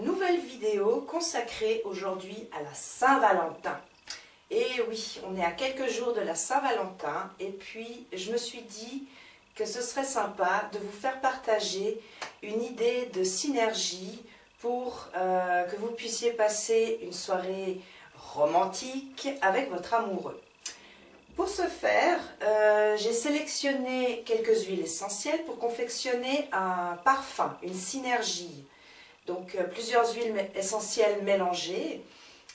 nouvelle vidéo consacrée aujourd'hui à la Saint-Valentin. Et oui, on est à quelques jours de la Saint-Valentin et puis je me suis dit que ce serait sympa de vous faire partager une idée de synergie pour que vous puissiez passer une soirée romantique avec votre amoureux. Pour ce faire, j'ai sélectionné quelques huiles essentielles pour confectionner un parfum, une synergie. Donc plusieurs huiles essentielles mélangées.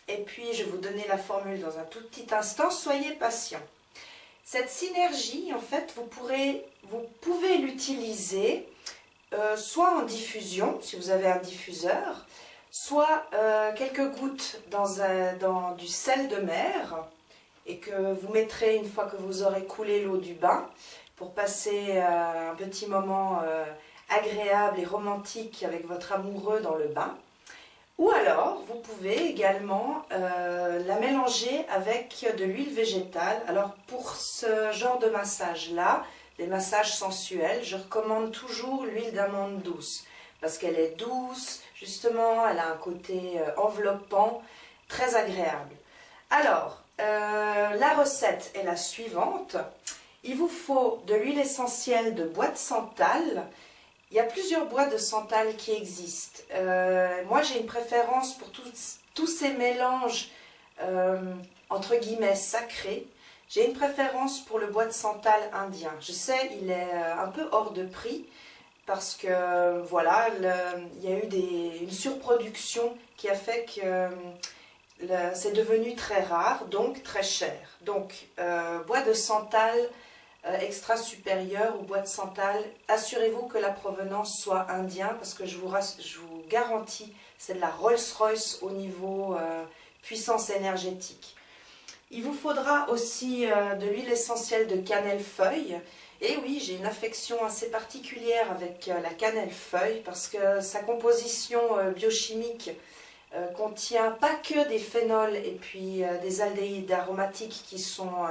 Et puis je vais vous donner la formule dans un tout petit instant, soyez patients. Cette synergie, en fait, vous pouvez l'utiliser soit en diffusion, si vous avez un diffuseur, soit quelques gouttes dans du sel de mer, et que vous mettrez une fois que vous aurez coulé l'eau du bain, pour passer un petit moment agréable et romantique avec votre amoureux dans le bain. Ou alors, vous pouvez également la mélanger avec de l'huile végétale. Alors, pour ce genre de massage-là, les massages sensuels, je recommande toujours l'huile d'amande douce. Parce qu'elle est douce, justement, elle a un côté enveloppant, très agréable. Alors, la recette est la suivante. Il vous faut de l'huile essentielle de bois de santal. Il y a plusieurs bois de santal qui existent. Moi, j'ai une préférence pour tous ces mélanges, entre guillemets, sacrés. J'ai une préférence pour le bois de santal indien. Je sais, il est un peu hors de prix parce que, voilà, il y a eu une surproduction qui a fait que c'est devenu très rare, donc très cher. Donc, bois de santal extra supérieur ou bois de santal, assurez-vous que la provenance soit indien parce que je vous garantis, c'est de la Rolls-Royce au niveau puissance énergétique. Il vous faudra aussi de l'huile essentielle de cannelle-feuille. Et oui, j'ai une affection assez particulière avec la cannelle-feuille parce que sa composition biochimique contient pas que des phénols et puis des aldéhydes aromatiques qui sont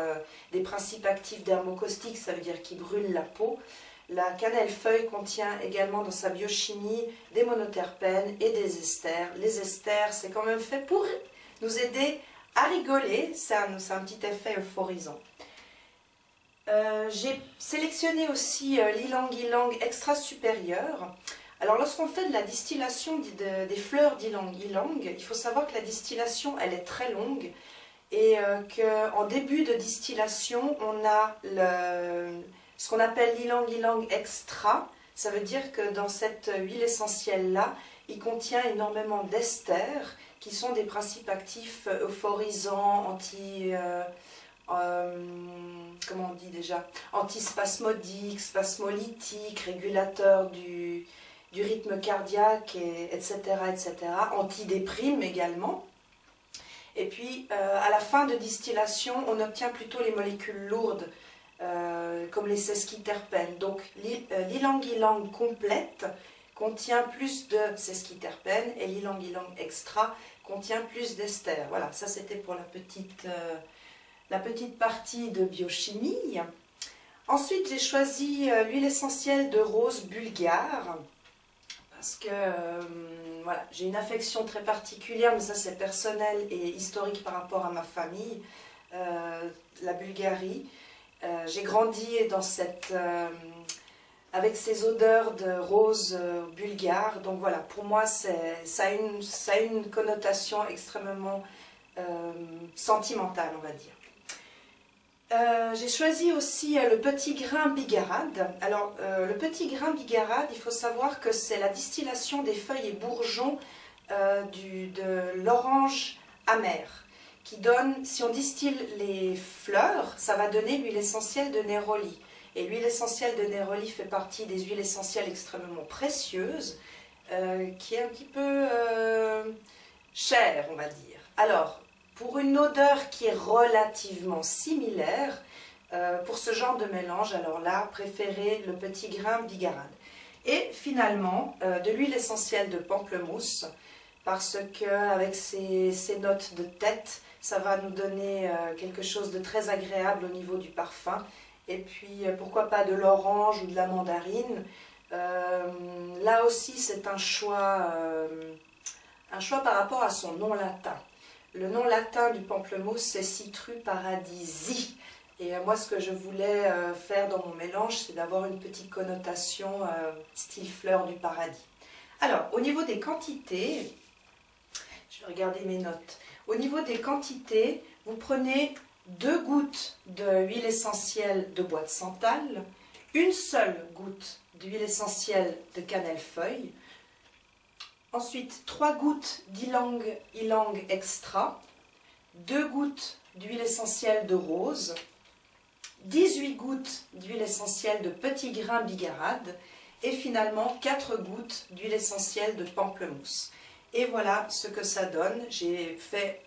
des principes actifs dermocaustiques, ça veut dire qui brûlent la peau. La cannelle-feuille contient également dans sa biochimie des monoterpènes et des esters. Les esters, c'est quand même fait pour nous aider à rigoler, c'est un petit effet euphorisant. J'ai sélectionné aussi l'ylang-ylang extra supérieur. Alors lorsqu'on fait de la distillation des fleurs d'ylang-ylang, il faut savoir que la distillation elle est très longue et qu'en début de distillation on a ce qu'on appelle l'ylang-ylang extra. Ça veut dire que dans cette huile essentielle là, il contient énormément d'esters qui sont des principes actifs euphorisants, comment on dit déjà, antispasmodiques, spasmolytiques, régulateurs du rythme cardiaque, etc., etc., antidéprime également. Et puis, à la fin de distillation, on obtient plutôt les molécules lourdes, comme les sesquiterpènes. Donc, l'ylang-ylang complète contient plus de sesquiterpènes et l'ylang-ylang extra contient plus d'esters. Voilà, ça c'était pour la petite partie de biochimie. Ensuite, j'ai choisi l'huile essentielle de rose bulgare. Parce que voilà, j'ai une affection très particulière, mais ça c'est personnel et historique par rapport à ma famille, la Bulgarie. J'ai grandi avec ces odeurs de rose bulgare, donc voilà, pour moi ça a une connotation extrêmement sentimentale, on va dire. J'ai choisi aussi le petit grain bigarade. Alors, le petit grain bigarade, il faut savoir que c'est la distillation des feuilles et bourgeons de l'orange amère, qui donne, si on distille les fleurs, ça va donner l'huile essentielle de néroli. Et l'huile essentielle de néroli fait partie des huiles essentielles extrêmement précieuses, qui est un petit peu chère, on va dire. Alors, pour une odeur qui est relativement similaire, pour ce genre de mélange, alors là, préférez le petit grain bigarade. Et finalement, de l'huile essentielle de pamplemousse, parce qu'avec ces notes de tête, ça va nous donner quelque chose de très agréable au niveau du parfum. Et puis, pourquoi pas de l'orange ou de la mandarine. Là aussi, c'est un choix Un choix par rapport à son nom latin. Le nom latin du pamplemousse, c'est Citru paradisi. Et moi, ce que je voulais faire dans mon mélange, c'est d'avoir une petite connotation style fleur du paradis. Alors, au niveau des quantités, je vais regarder mes notes. Au niveau des quantités, vous prenez 2 gouttes d'huile essentielle de bois de santal, une seule goutte d'huile essentielle de cannelle-feuille, ensuite 3 gouttes d'ylang extra, 2 gouttes d'huile essentielle de rose, 18 gouttes d'huile essentielle de petit grain bigarade et finalement 4 gouttes d'huile essentielle de pamplemousse. Et voilà ce que ça donne. J'ai fait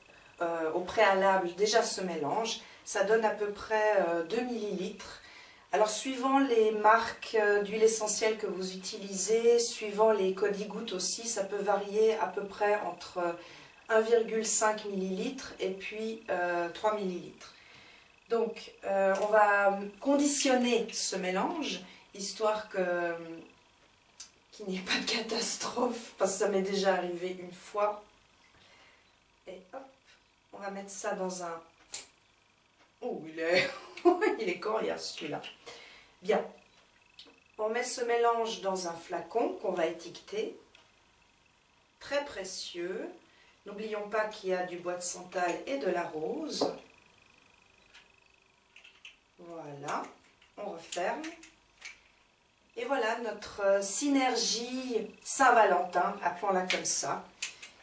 au préalable déjà ce mélange. Ça donne à peu près 2 ml. Alors suivant les marques d'huile essentielle que vous utilisez, suivant les codigouttes aussi, ça peut varier à peu près entre 1,5 ml et puis 3 ml. Donc, on va conditionner ce mélange, histoire qu'il n'y ait pas de catastrophe, parce que ça m'est déjà arrivé une fois. Et hop, on va mettre ça dans un... Oh, il est coriace celui-là. Bien, on met ce mélange dans un flacon qu'on va étiqueter. Très précieux. N'oublions pas qu'il y a du bois de santal et de la rose. Voilà, on referme. Et voilà notre synergie Saint-Valentin, appelons-la comme ça,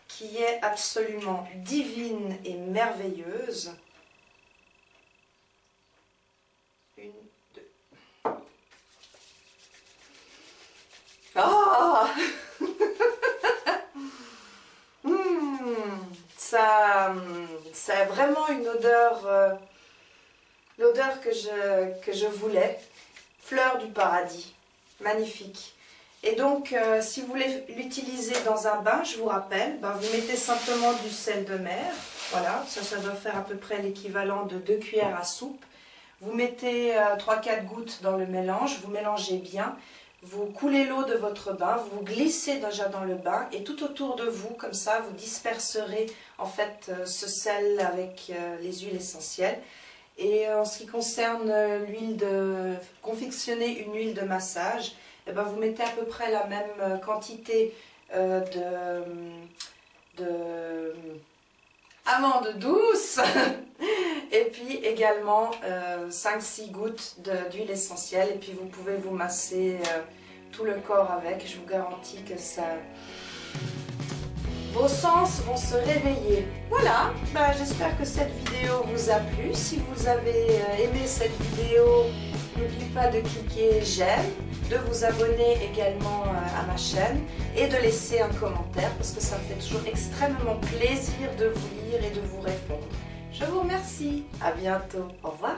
qui est absolument divine et merveilleuse. 1, 2. Ah ça a vraiment une odeur... l'odeur que je voulais, fleur du paradis, magnifique. Et donc, si vous voulez l'utiliser dans un bain, je vous rappelle, vous mettez simplement du sel de mer, voilà, ça doit faire à peu près l'équivalent de 2 cuillères à soupe. Vous mettez 3-4 gouttes dans le mélange, vous mélangez bien, vous coulez l'eau de votre bain, vous glissez déjà dans le bain et tout autour de vous, comme ça, vous disperserez en fait ce sel avec les huiles essentielles. Et en ce qui concerne l'huile de confectionner une huile de massage, eh ben vous mettez à peu près la même quantité de amandes douces et puis également 5-6 gouttes d'huile essentielle et puis vous pouvez vous masser tout le corps avec. Je vous garantis que ça... Vos sens vont se réveiller. Voilà, j'espère que cette vidéo vous a plu. Si vous avez aimé cette vidéo, n'oubliez pas de cliquer j'aime, de vous abonner également à ma chaîne et de laisser un commentaire parce que ça me fait toujours extrêmement plaisir de vous lire et de vous répondre. Je vous remercie. À bientôt. Au revoir.